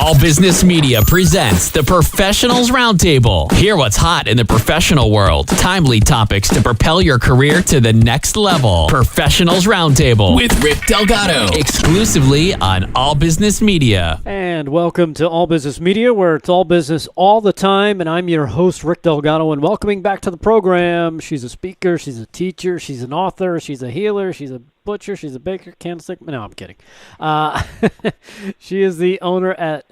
All Business Media presents the Professionals Roundtable. Hear what's hot in the professional world. Timely topics to propel your career to the next level. Professionals Roundtable with Rick Delgado. Exclusively on All Business Media. And welcome to All Business Media, where it's all business all the time. And I'm your host, Rick Delgado, and welcoming back to the program. She's a speaker, she's a teacher, she's an author, she's a healer, she's a butcher, she's a baker, candlestick. No, I'm kidding. She is the owner at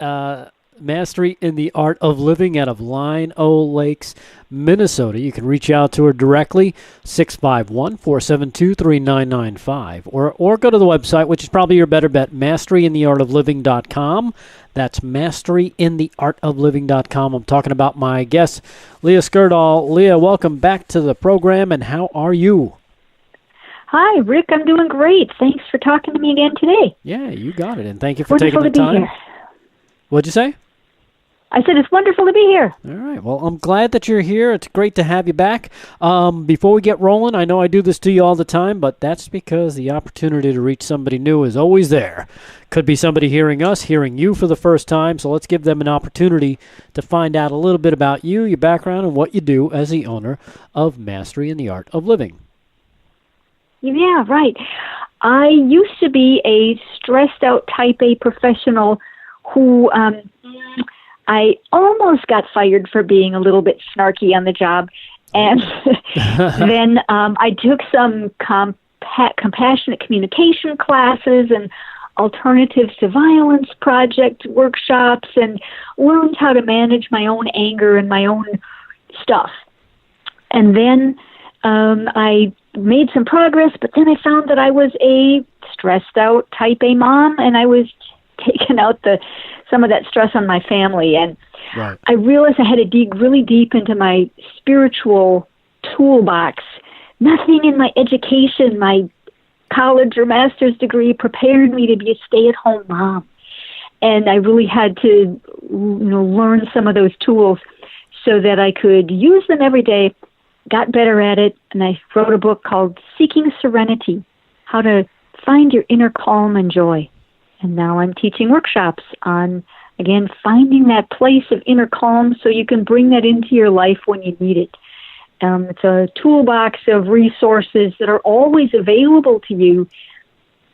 Mastery in the Art of Living out of Lion O Lakes, Minnesota. You can reach out to her directly, 651-472-3995, or go to the website, which is probably your better bet, masteryintheartofliving.com. That's masteryintheartofliving.com. I'm talking about my guest, Leah Skurdal. Leah, welcome back to the program, and how are you? Hi, Rick. I'm doing great. Thanks for talking to me again today. Yeah, you got it, and thank you for taking the Wonderful to be time. here. What'd you say? I said it's wonderful to be here. All right. Well, I'm glad that you're here. It's great to have you back. Before we get rolling, I know I do this to you all the time, but that's because the opportunity to reach somebody new is always there. Could be somebody hearing us, hearing you for the first time, so let's give them an opportunity to find out a little bit about you, your background, and what you do as the owner of Mastery in the Art of Living. Yeah, right. I used to be a stressed out type A professional who I almost got fired for being a little bit snarky on the job. And then I took some compassionate communication classes and alternatives to violence project workshops and learned how to manage my own anger and my own stuff. And then I made some progress, but then I found that I was a stressed out type A mom, and I was taking out some of that stress on my family. And Right. I realized I had to dig really deep into my spiritual toolbox. Nothing in my education, my college or master's degree, prepared me to be a stay-at-home mom. And I really had to, learn some of those tools so that I could use them every day. Got better at it, and I wrote a book called Seeking Serenity, How to Find Your Inner Calm and Joy. And now I'm teaching workshops on, again, finding that place of inner calm so you can bring that into your life when you need it. It's a toolbox of resources that are always available to you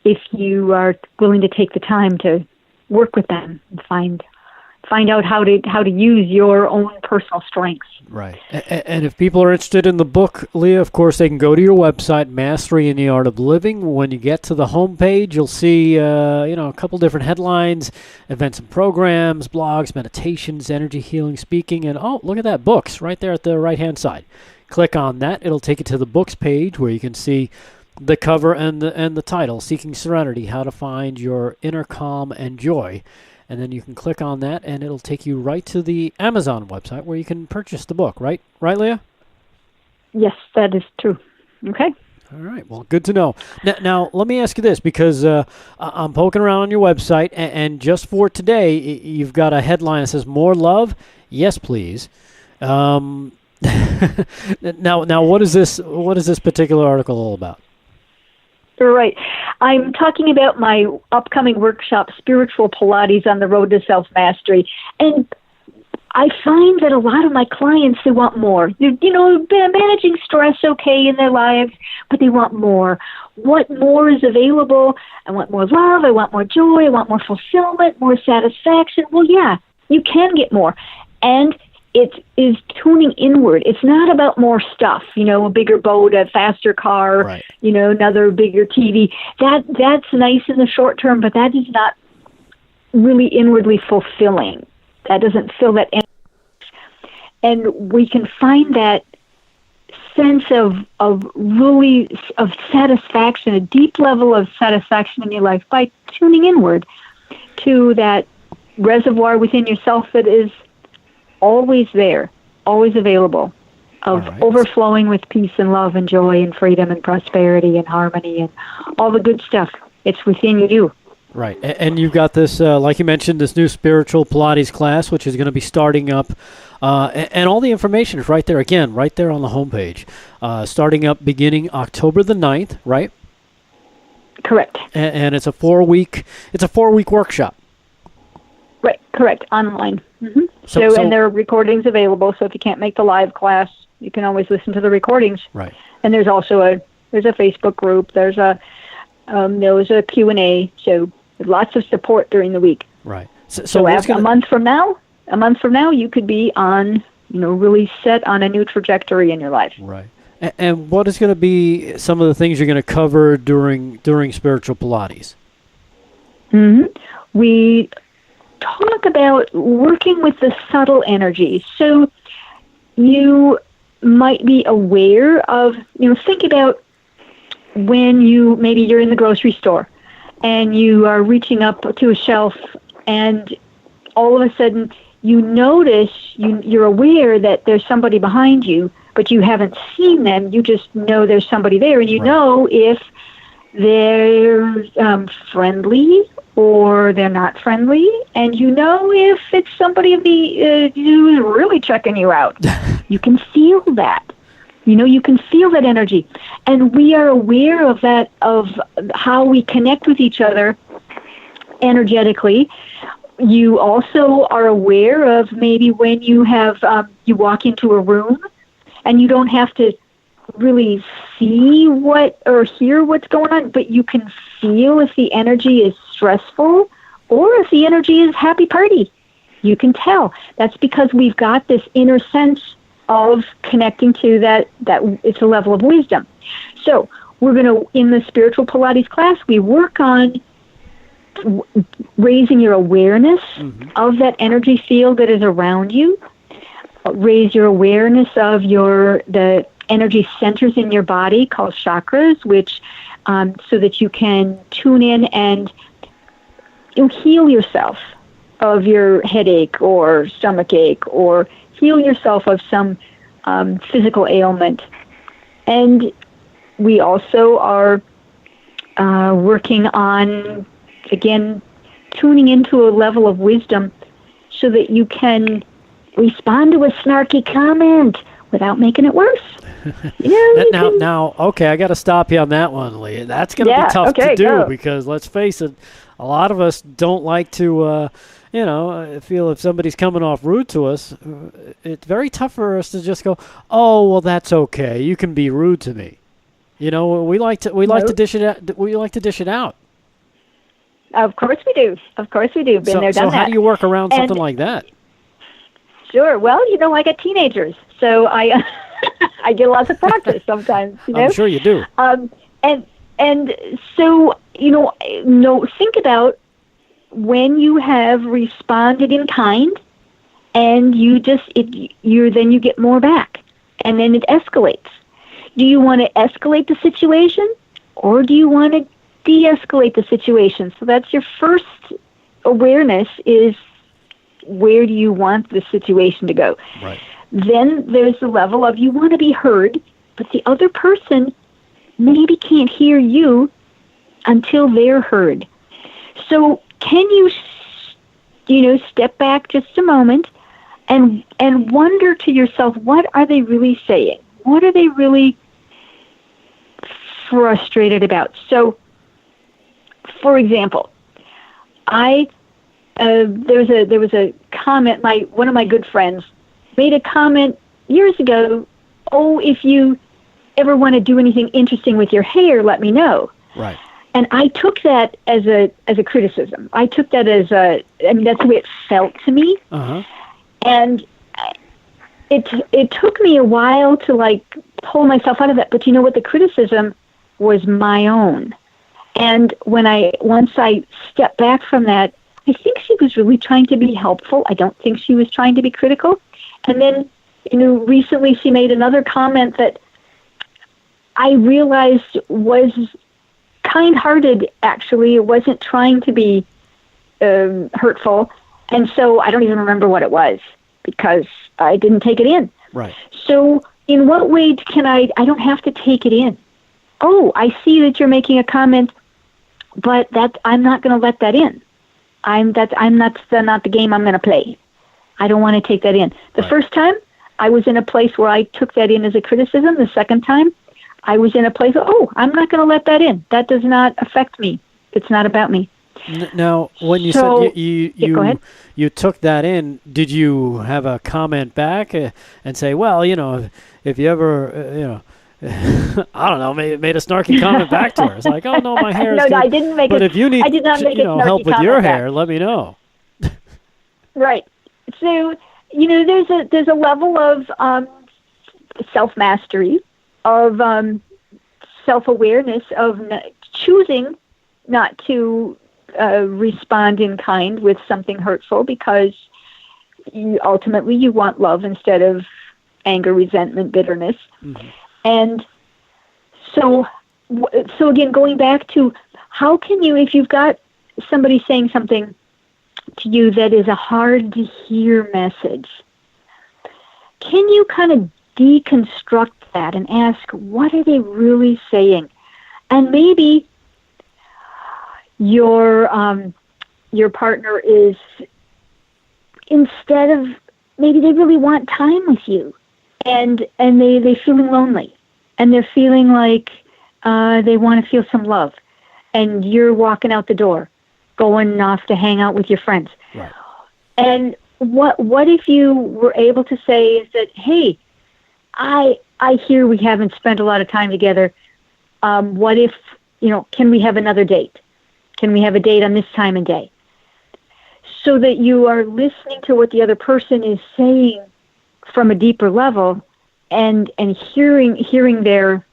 if you are willing to take the time to work with them and find out how to use your own personal strengths. Right. And if people are interested in the book, Leah, of course, they can go to your website, Mastery in the Art of Living. When you get to the homepage, you'll see, a couple different headlines, events and programs, blogs, meditations, energy healing, speaking, and look at that, books right there at the right-hand side. Click on that. It'll take you to the books page where you can see the cover and the title, Seeking Serenity, How to Find Your Inner Calm and Joy. And then you can click on that, and it'll take you right to the Amazon website where you can purchase the book, right? Right, Leah? Yes, that is true. Okay. All right. Well, good to know. Now let me ask you this, because I'm poking around on your website, and just for today, you've got a headline that says, More Love? Yes, please. Now, what is this particular article all about? Right. I'm talking about my upcoming workshop, Spiritual Pilates on the Road to Self-Mastery. And I find that a lot of my clients, they want more. They're managing stress okay in their lives, but they want more. What more is available? I want more love. I want more joy. I want more fulfillment, more satisfaction. Well, yeah, you can get more. And it is tuning inward. It's not about more stuff, a bigger boat, a faster car, right. Another bigger TV. That's nice in the short term, but that is not really inwardly fulfilling. That doesn't fill that energy. And we can find that sense of satisfaction, a deep level of satisfaction in your life by tuning inward to that reservoir within yourself that is always there, always available, of overflowing with peace and love and joy and freedom and prosperity and harmony and all the good stuff. It's within you. Right. And you've got this, like you mentioned, this new Spiritual Pilates class, which is going to be starting up. And all the information is right there, again, right there on the homepage. Starting up beginning October the 9th, right? Correct. And it's a 4-week workshop. Right. Correct, online. So And there are recordings available, so if you can't make the live class, you can always listen to the recordings. Right. And there's also a Facebook group, there's a Q&A, so lots of support during the week. Right. So after a month from now, you could be on, really set on a new trajectory in your life. Right. And what is going to be some of the things you're going to cover during Spiritual Pilates? We talk about working with the subtle energies. So you might be aware of, think about when maybe you're in the grocery store and you are reaching up to a shelf and all of a sudden you notice, you're aware that there's somebody behind you, but you haven't seen them. You just know there's somebody there, and you know if they're friendly or they're not friendly, and you know if it's somebody who's really checking you out. You can feel that. You can feel that energy. And we are aware of that, of how we connect with each other energetically. You also are aware of maybe when you you walk into a room and you don't have to really see or hear what's going on, but you can feel if the energy is stressful or if the energy is happy party. You can tell. That's because we've got this inner sense of connecting to that it's a level of wisdom. So we're going to, in the Spiritual Pilates class, we work on raising your awareness of that energy field that is around you. Raise your awareness of the energy centers in your body called chakras, which so that you can tune in and heal yourself of your headache or stomach ache, or heal yourself of some physical ailment. And we also are working on, again, tuning into a level of wisdom so that you can respond to a snarky comment without making it worse. Okay, I got to stop you on that one, Leah. That's going to be tough to do because, let's face it, a lot of us don't like to, feel if somebody's coming off rude to us. It's very tough for us to just go, "Oh, well, that's okay. You can be rude to me." We like to dish it out. We like to dish it out. Of course we do. Been there, done that. So how do you work around something like that? Sure. Well, I got teenagers, so I I get lots of practice sometimes. I'm sure you do. And so think about when you have responded in kind, and you get more back, and then it escalates. Do you want to escalate the situation, or do you want to de-escalate the situation? So that's your first awareness, is where do you want the situation to go? Right. Then there's the level of you want to be heard, but the other person maybe can't hear you until they're heard. So can you, step back just a moment and wonder to yourself, what are they really saying? What are they really frustrated about? So, for example, there was a comment. One of my good friends made a comment years ago. Oh, if you ever want to do anything interesting with your hair, let me know. Right. And I took that as a criticism. I took that as that's the way it felt to me. And it took me a while to pull myself out of that. But you know what? The criticism was my own. And once I stepped back from that, I think she was really trying to be helpful. I don't think she was trying to be critical. And then, recently she made another comment that I realized was kind-hearted, actually. It wasn't trying to be hurtful. And so I don't even remember what it was because I didn't take it in. Right. So in what way can I don't have to take it in. Oh, I see that you're making a comment, but I'm not going to let that in. That's not the game I'm going to play. I don't want to take that in. The first time, I was in a place where I took that in as a criticism. The second time, I was in a place, I'm not going to let that in. That does not affect me. It's not about me. Now, when you So, said you yeah, go ahead. you took that in, did you have a comment back and say, well, if you ever, I don't know, made a snarky comment back to her? It's like, oh no, my hair is No, good. I didn't make But it. if you need, I did not make a snarky help with comment your back. hair, let me know. Right. So, there's a level of self-mastery, of self-awareness, of choosing not to respond in kind with something hurtful, because ultimately you want love instead of anger, resentment, bitterness. Mm-hmm. And so again, going back to how can you, if you've got somebody saying something to you that is a hard to hear message, can you kind of deconstruct that and ask, what are they really saying? And maybe your partner is, instead of, maybe they really want time with you, and they're feeling lonely, and they're feeling like they want to feel some love, and you're walking out the door, going off to hang out with your friends. Right. And what if you were able to say is that, hey, I hear we haven't spent a lot of time together. What if, can we have another date? Can we have a date on this time and day? So that you are listening to what the other person is saying from a deeper level, and hearing their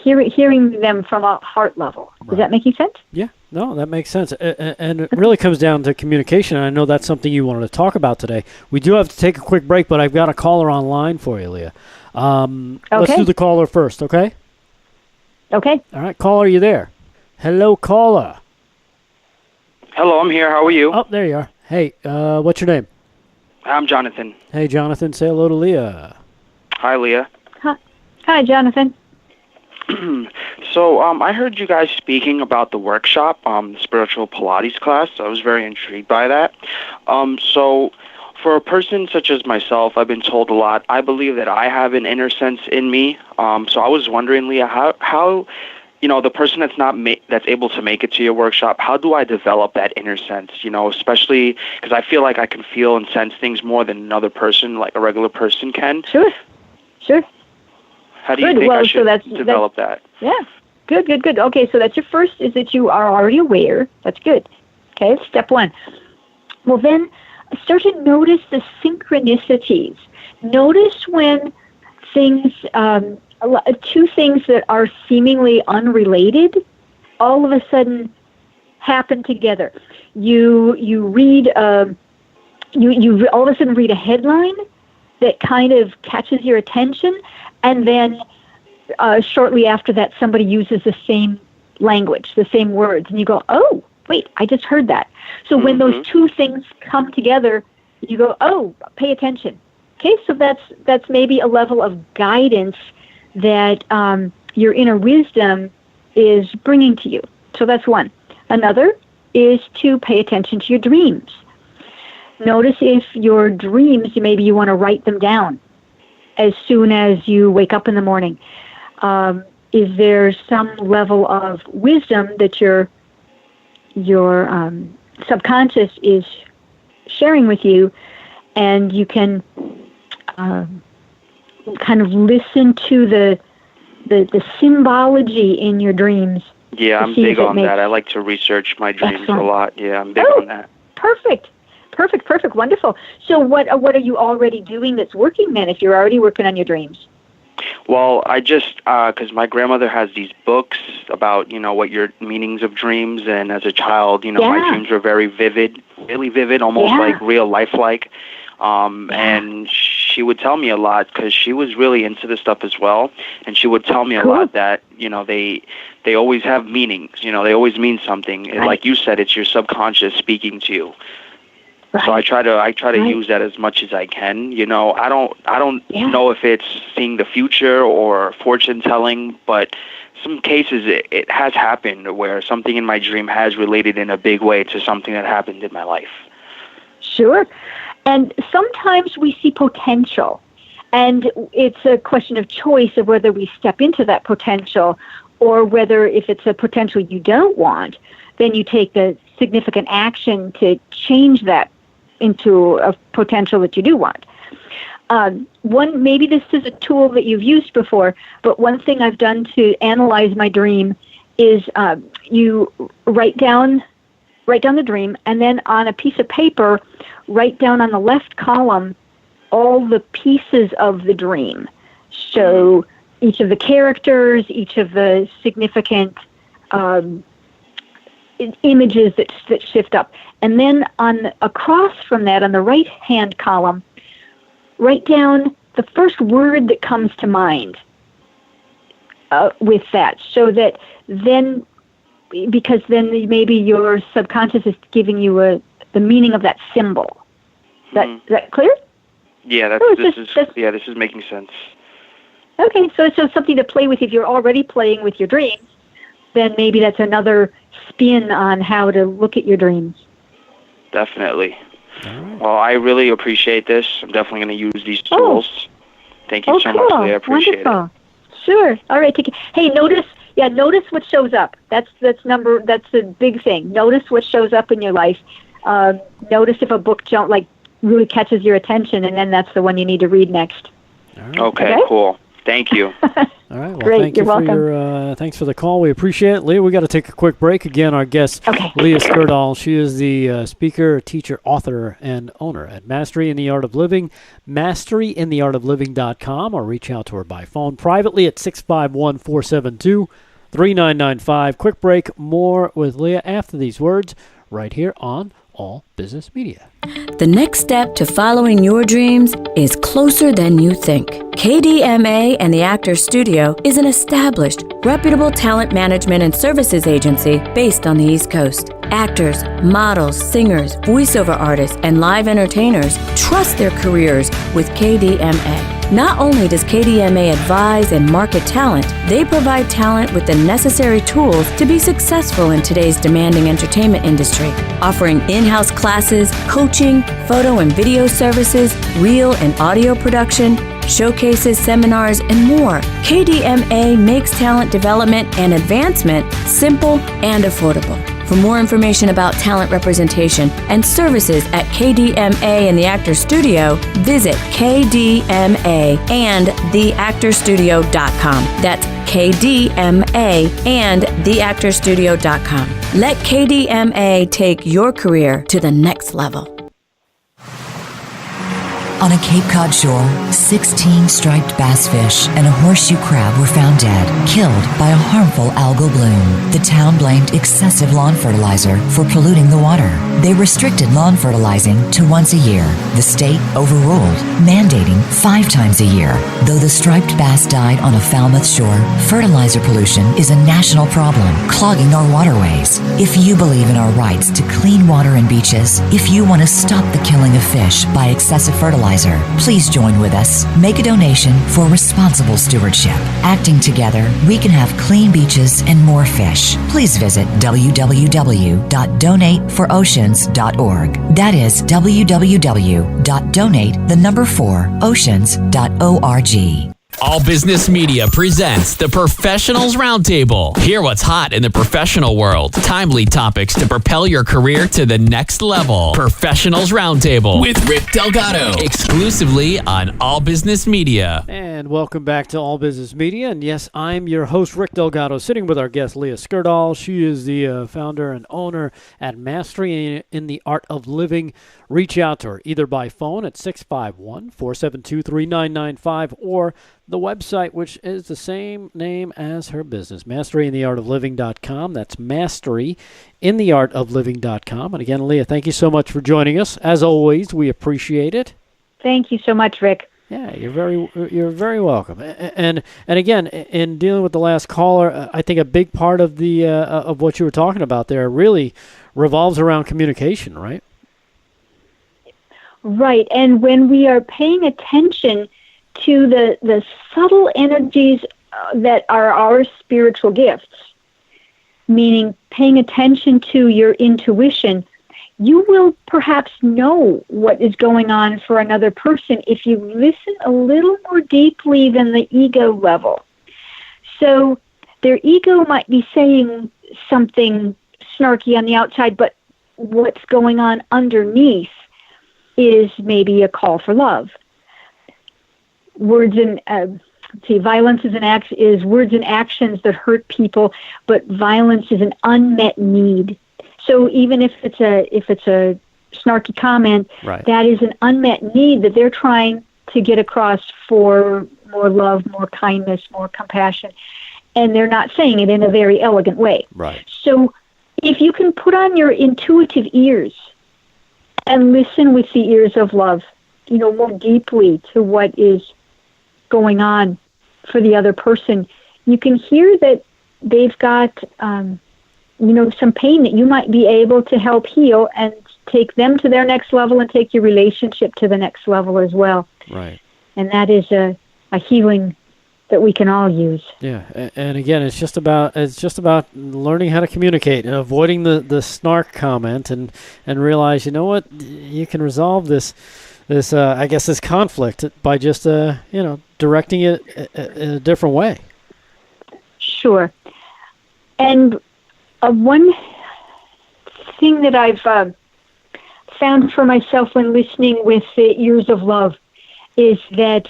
hearing them from a heart level. Right. Is that making sense? Yeah, no, that makes sense. And it really comes down to communication, and I know that's something you wanted to talk about today. We do have to take a quick break, but I've got a caller online for you, Leah. Okay. Let's do the caller first, okay? Okay. All right, caller, you there? Hello, caller. Hello, I'm here. How are you? Oh, there you are. Hey, what's your name? I'm Jonathan. Hey, Jonathan, say hello to Leah. Hi, Leah. Hi, Jonathan. So, I heard you guys speaking about the workshop, the Spiritual Pilates class. I was very intrigued by that. So, for a person such as myself, I've been told a lot. I believe that I have an inner sense in me. So I was wondering, Leah, how the person that's able to make it to your workshop, how do I develop that inner sense? Especially because I feel like I can feel and sense things more than another person, like a regular person can. Sure. How do you think I should develop that? Yeah. Good. Okay, so that's your first, is that you are already aware. That's good. Okay, step one. Well, then start to notice the synchronicities. Notice when things, two things that are seemingly unrelated, all of a sudden happen together. You read, you all of a sudden read a headline that kind of catches your attention, and then shortly after that, somebody uses the same language, the same words, and you go, oh, wait, I just heard that. So when those two things come together, you go, oh, pay attention. Okay, so that's maybe a level of guidance that your inner wisdom is bringing to you. So that's one. Another is to pay attention to your dreams. Notice if your dreams, maybe you want to write them down as soon as you wake up in the morning. Is there some level of wisdom that your subconscious is sharing with you, and you can kind of listen to the symbology in your dreams? Yeah, I'm big on that. I like to research my dreams a lot. Yeah, I'm big on that. Perfect, wonderful. So what are you already doing that's working then, if you're already working on your dreams? Well, I just, because my grandmother has these books about, what your meanings of dreams, and as a child, my dreams were very vivid, really vivid, almost like real life-like. And she would tell me a lot, because she was really into this stuff as well, and she would tell me a lot that, they always have meanings, they always mean something. Right. Like you said, it's your subconscious speaking to you. Right. So I try to use that as much as I can. I don't know if it's seeing the future or fortune telling, but some cases it has happened where something in my dream has related in a big way to something that happened in my life. Sure. And sometimes we see potential, and it's a question of choice of whether we step into that potential or whether if it's a potential you don't want, then you take the significant action to change that into a potential that you do want. Maybe this is a tool that you've used before, but one thing I've done to analyze my dream is you write down the dream, and then on a piece of paper, write down on the left column all the pieces of the dream. So each of the characters, each of the significant images that shift up. And then across from that, on the right-hand column, write down the first word that comes to mind with that, so that then, because then maybe your subconscious is giving you the meaning of that symbol. Is that clear? Yeah, this is making sense. Okay, so it's just something to play with. If you're already playing with your dreams, then maybe that's another spin on how to look at your dreams. Definitely. Well, I really appreciate this. I'm definitely going to use these tools. Thank you so much, Leah. I appreciate it. Sure. All right. Hey, notice what shows up. That's a big thing. Notice what shows up in your life. Notice if a book really catches your attention, and then that's the one you need to read next. All right. Okay, cool. Thank you. All right. Well, Great. You're welcome. Thanks for the call. We appreciate it. Leah, we got to take a quick break. Again, our guest, Leah Skurdal. She is the speaker, teacher, author, and owner at Mastery in the Art of Living, masteryintheartofliving.com, or reach out to her by phone privately at 651-472-3995. Quick break. More with Leah after these words right here on All Business Media. The next step to following your dreams is closer than you think. KDMA and the Actors Studio is an established, reputable talent management and services agency based on the East Coast. Actors, models, singers, voiceover artists, and live entertainers trust their careers with KDMA. Not only does KDMA advise and market talent, they provide talent with the necessary tools to be successful in today's demanding entertainment industry, offering in-house classes, coaching, photo and video services, reel and audio production, showcases, seminars, and more. KDMA makes talent development and advancement simple and affordable. For more information about talent representation and services at KDMA and the Actors Studio, visit KDMA-and-theactorstudio.com. That's KDMA-and-theactorstudio.com. Let KDMA take your career to the next level. On a Cape Cod shore, 16 striped bass fish and a horseshoe crab were found dead, killed by a harmful algal bloom. The town blamed excessive lawn fertilizer for polluting the water. They restricted lawn fertilizing to once a year. The state overruled, mandating 5 times a year. Though the striped bass died on a Falmouth shore, fertilizer pollution is a national problem, clogging our waterways. If you believe in our rights to clean water and beaches, if you want to stop the killing of fish by excessive fertilizer, please join with us. Make a donation for responsible stewardship. Acting together, we can have clean beaches and more fish. Please visit www.donateforoceans.org. That is www.donate4oceans.org. All Business Media presents the Professionals Roundtable. Hear what's hot in the professional world. Timely topics to propel your career to the next level. Professionals Roundtable with Rick Delgado. Exclusively on All Business Media. And welcome back to All Business Media. And yes, I'm your host, Rick Delgado, sitting with our guest, Leah Skurdal. She is the founder and owner at Mastery in the Art of Living. Reach out to her either by phone at 651-472-3995 or the website, which is the same name as her business, masteryintheartofliving.com. That's masteryintheartofliving.com. And again, Leah, thank you so much for joining us. As always, we appreciate it. Thank you so much, Rick. Yeah, you're very welcome. And again, in dealing with the last caller, I think a big part of the of what you were talking about there really revolves around communication, right? Right, and when we are paying attention to the subtle energies that are our spiritual gifts, meaning paying attention to your intuition, you will perhaps know what is going on for another person if you listen a little more deeply than the ego level. So their ego might be saying something snarky on the outside, but what's going on underneath is maybe a call for love. Violence is words and actions that hurt people, but violence is an unmet need. So even if it's a snarky comment, right. that is an unmet need that they're trying to get across for more love, more kindness, more compassion, and they're not saying it in a very elegant way. Right. So if you can put on your intuitive ears and listen with the ears of love, more deeply to what is going on for the other person, you can hear that they've got, some pain that you might be able to help heal and take them to their next level and take your relationship to the next level as well. Right. And that is a healing that we can all use. Yeah, and again, it's just about learning how to communicate and avoiding the snark comment and realize, you know what, you can resolve this conflict by just directing it in a different way. Sure. And one thing that I've found for myself when listening with the ears of love is that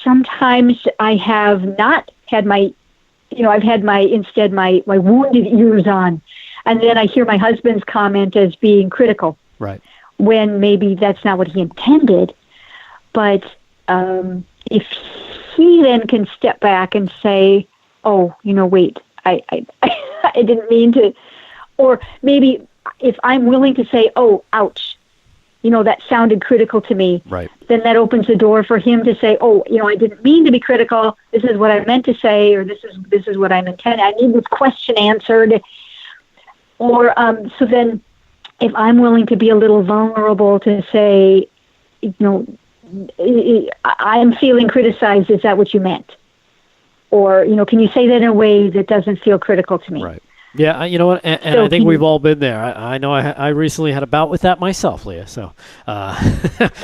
sometimes I have not had I've had my wounded ears on, and then I hear my husband's comment as being critical. Right. When maybe that's not what he intended, but if he then can step back and say, "Oh, wait, I I didn't mean to," or maybe if I'm willing to say, "Oh, ouch," that sounded critical to me. Right. Then that opens the door for him to say, "Oh, I didn't mean to be critical. This is what I meant to say, or this is what I'm intending. I need this question answered." Or so then, if I'm willing to be a little vulnerable to say, I'm feeling criticized. Is that what you meant? Or can you say that in a way that doesn't feel critical to me? Right. Yeah, you know what, and so I think we've all been there. I know I recently had a bout with that myself, Leah. So,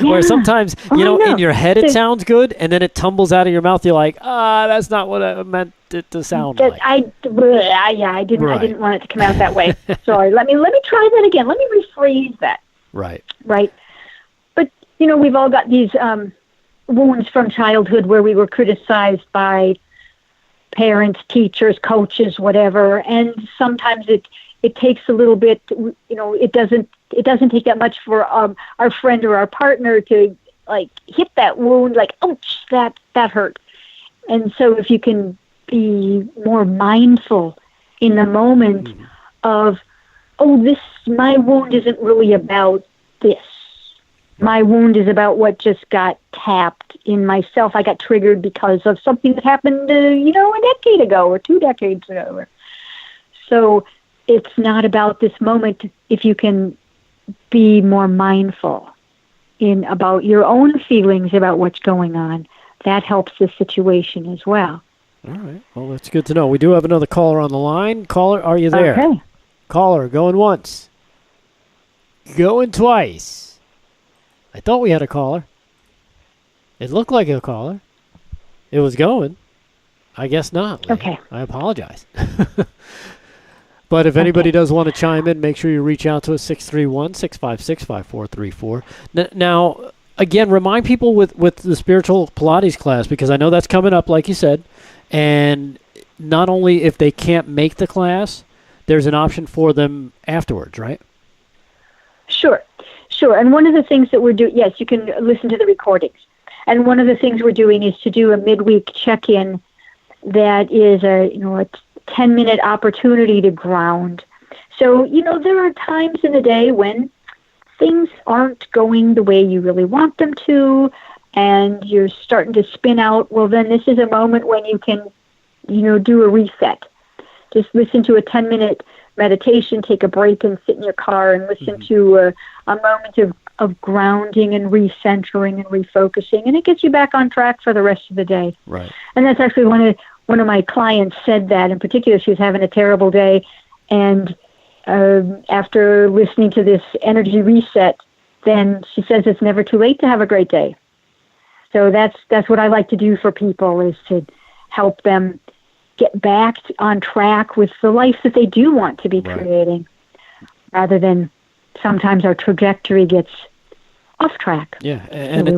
where sometimes, in your head it sounds good, and then it tumbles out of your mouth. You're like, that's not what I meant it to sound like. I didn't want it to come out that way. Sorry. Let me try that again. Let me rephrase that. Right. Right. But we've all got these wounds from childhood where we were criticized by parents, teachers, coaches, whatever, and sometimes it takes a little bit. It doesn't take that much for our friend or our partner to hit that wound, ouch, that hurt. And so if you can be more mindful in the moment of, my wound isn't really about this. My wound is about what just got tapped in myself. I got triggered because of something that happened, a decade ago or 2 decades ago. So it's not about this moment. If you can be more mindful about your own feelings about what's going on, that helps the situation as well. All right. Well, that's good to know. We do have another caller on the line. Caller, are you there? Okay. Caller, going once. Going twice. I thought we had a caller. It looked like a caller. It was going. I guess not, Leah. Okay. I apologize. But if anybody does want to chime in, make sure you reach out to us, 631-656-5434. Now, again, remind people with the Spiritual Pilates class, because I know that's coming up, like you said, and not only if they can't make the class, there's an option for them afterwards, right? Sure. And one of the things that we're doing, yes, you can listen to the recordings. And one of the things we're doing is to do a midweek check-in that is a 10-minute opportunity to ground. So, there are times in the day when things aren't going the way you really want them to, and you're starting to spin out. Well, then this is a moment when you can, do a reset. Just listen to a 10-minute meditation, take a break and sit in your car and listen to a moment of grounding and recentering and refocusing, and it gets you back on track for the rest of the day. Right. And that's actually one of my clients said that in particular. She was having a terrible day, and after listening to this energy reset, then she says it's never too late to have a great day. So that's what I like to do for people, is to help them get back on track with the life that they do want to be creating, rather than sometimes our trajectory gets off track. Yeah, and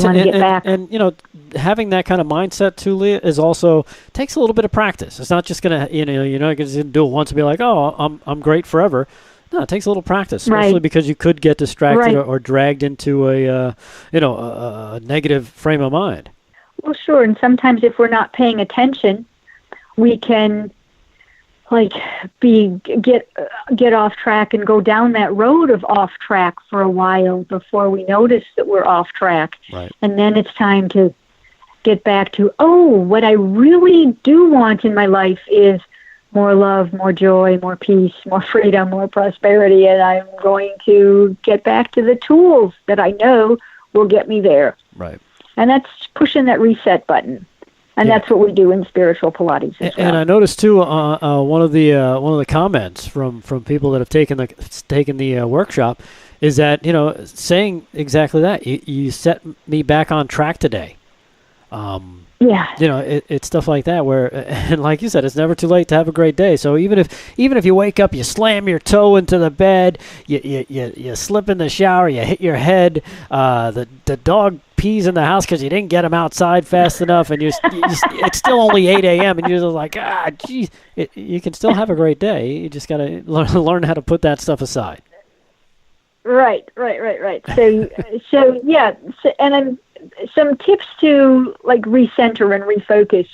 you know, having that kind of mindset too, Leah, is also takes a little bit of practice. It's not just gonna, you're not gonna do it once and be like, oh, I'm great forever. No, it takes a little practice, especially because you could get distracted or dragged into a negative frame of mind. Well, sure, and sometimes if we're not paying attention, we can get off track and go down that road of off track for a while before we notice that we're off track. Right. And then it's time to get back to, what I really do want in my life is more love, more joy, more peace, more freedom, more prosperity, and I'm going to get back to the tools that I know will get me there. Right. And that's pushing that reset button. And that's what we do in Spiritual Pilates as well. And I noticed too, one of the comments from people that have taken the workshop is that, saying exactly that. You set me back on track today. It's stuff like that where, and like you said, it's never too late to have a great day. So even if you wake up, you slam your toe into the bed, you slip in the shower, you hit your head, the dog pees in the house because you didn't get him outside fast enough, and it's still only 8 a.m. and you're just like, geez, you can still have a great day. You just got to learn how to put that stuff aside. Right. So yeah, and then some tips to recenter and refocus.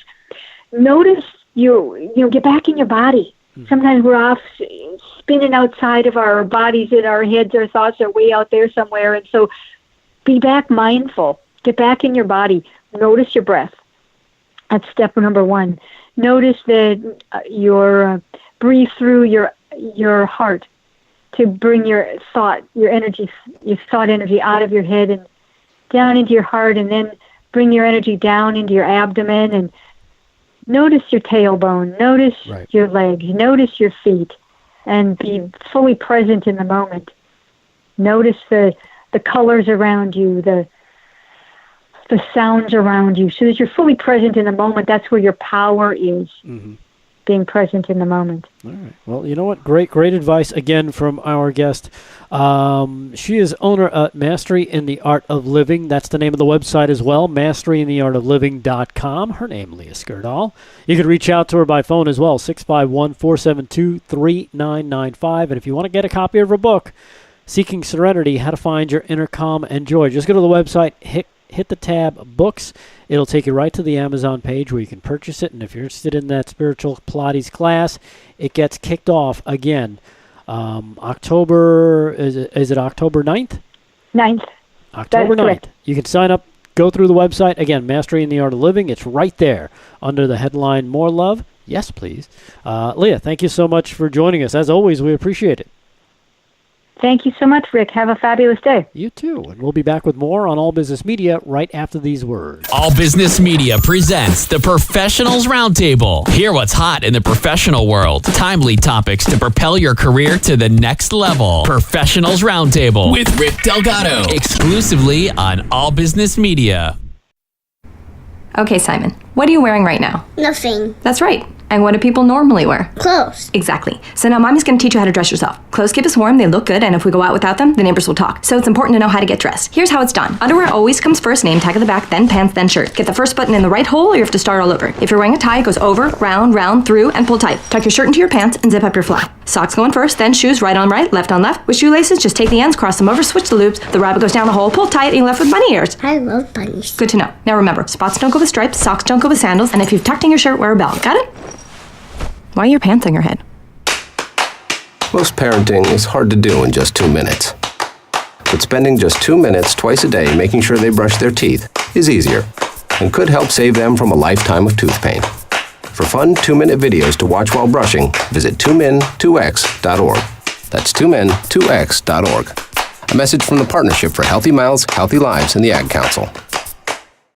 Notice you get back in your body. Sometimes we're off spinning outside of our bodies, in our heads, our thoughts are way out there somewhere, and so be back mindful. Get back in your body. Notice your breath. That's step number one. Notice that breathe through your heart to bring your thought energy out of your head and down into your heart, and then bring your energy down into your abdomen, and notice your tailbone, notice your legs, notice your feet, and be fully present in the moment. Notice the colors around you, the sounds around you, so that you're fully present in the moment. That's where your power is. Mm-hmm. Being present in the moment. All right. Well, you know what? Great advice again from our guest. She is owner at Mastery in the Art of Living. That's the name of the website as well, masteryintheartofliving.com. Her name, Leah Skurdal. You can reach out to her by phone as well, 651-472-3995. And if you want to get a copy of her book, Seeking Serenity, How to Find Your Inner Calm and Joy, just go to the website, hit the tab Books. It'll take you right to the Amazon page where you can purchase it. And if you're interested in that Spiritual Pilates class, it gets kicked off again. October, is it October 9th? 9th. October 9th. Correct. You can sign up, go through the website. Again, Mastery in the Art of Living. It's right there under the headline More Love. Yes, please. Leah, thank you so much for joining us. As always, we appreciate it. Thank you so much, Rick. Have a fabulous day. You too. And we'll be back with more on All Business Media right after these words. All Business Media presents the Professionals Roundtable. Hear what's hot in the professional world. Timely topics to propel your career to the next level. Professionals Roundtable with Rick Delgado. Exclusively on All Business Media. Okay, Simon, what are you wearing right now? Nothing. That's right. And what do people normally wear? Clothes. Exactly. So now Mommy's going to teach you how to dress yourself. Clothes keep us warm, they look good, and if we go out without them, the neighbors will talk. So it's important to know how to get dressed. Here's how it's done. Underwear always comes first, name tag at the back, then pants, then shirt. Get the first button in the right hole, or you have to start all over. If you're wearing a tie, it goes over, round, through, and pull tight. Tuck your shirt into your pants and zip up your fly. Socks going first, then shoes right on right, left on left. With shoelaces, just take the ends, cross them over, switch the loops. The rabbit goes down the hole, pull tight, and you're left with bunny ears. I love bunnies. Good to know. Now remember, spots don't go with stripes, socks don't go with sandals, and if you've tucked in your shirt, wear a belt. Got it? Why are your pants on your head? Most parenting is hard to do in just 2 minutes. But spending just 2 minutes twice a day making sure they brush their teeth is easier and could help save them from a lifetime of tooth pain. For fun 2-minute videos to watch while brushing, visit 2min2x.org. That's 2min2x.org. A message from the Partnership for Healthy Mouths, Healthy Lives and the Ad Council.